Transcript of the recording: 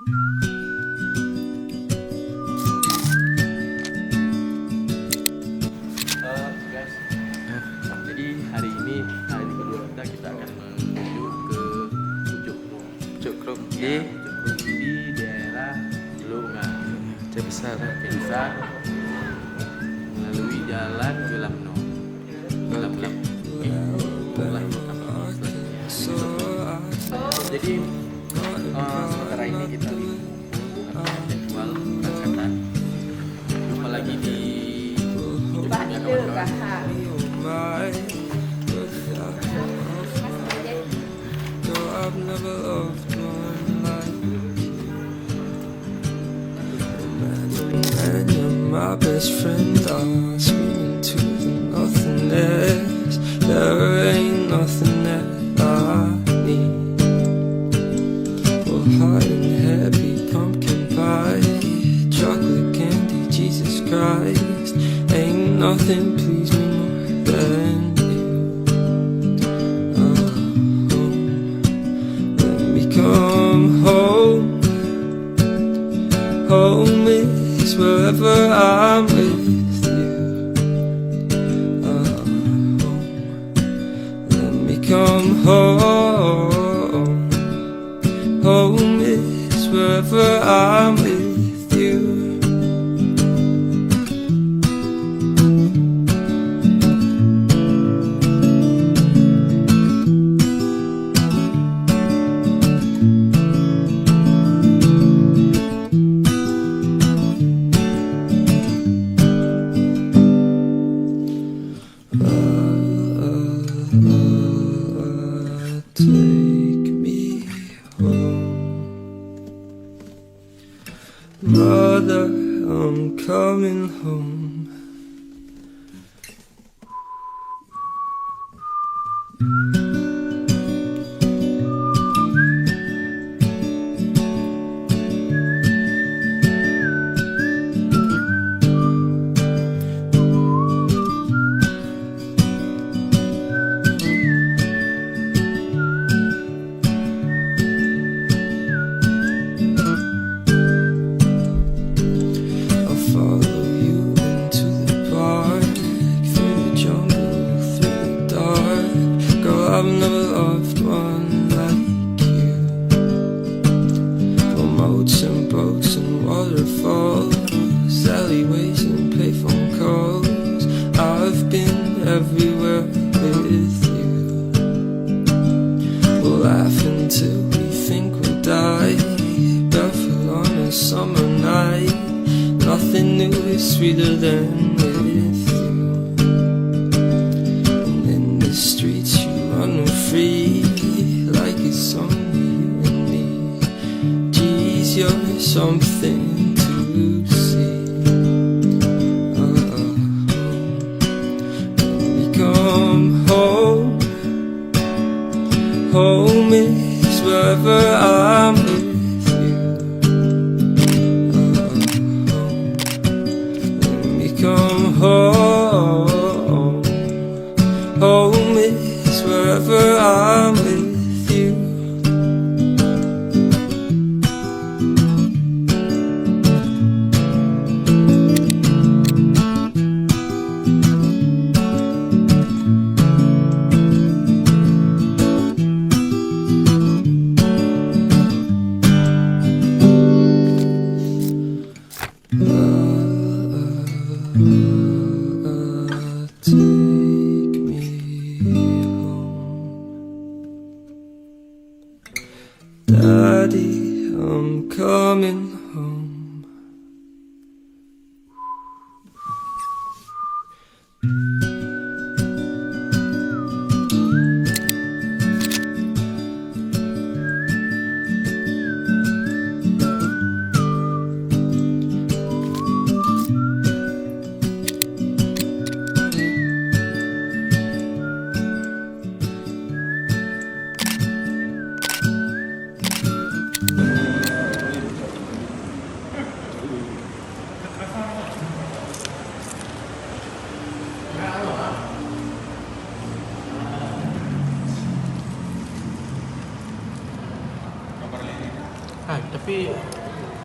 Guys, jadi hari ini hari kedua kita akan menuju ke Pucuk Rum. Pucuk Rum Ya, Pucuk Rum di daerah Lunga, Besar. Besar, melalui jalan Gelamno. Gelam-gelam. Itulah kami selanjutnya. Jadi sementara ini kita lihat jadwal keberangkatan. Apalagi di Pak ide kah? I've never loved one like you. And you're my best friend. I scream into the nothingness. There ain't nothing that I need. Well, hot and heavy pumpkin pie, chocolate candy, Jesus Christ. Ain't nothing please me more than you. Let me come home. Home is wherever I'm with you. Let me come home. Home is wherever I'm with you. Take me home, Mother, I'm coming home. I'll follow you into the park, through the jungle, through the dark. Girl, I've never loved one like you. For moats and boats and waterfalls, alleyways and payphone calls. I've been everywhere with you. We'll laugh until we think we'll die, barefoot on a summer night. Nothing new is sweeter than with you. And in the streets you run free, like it's only you and me. Geez, you're something to see. When we come home, home is wherever I'm with you. Come home. Home is wherever I'm with you. Take me home, Daddy, I'm coming home. Tapi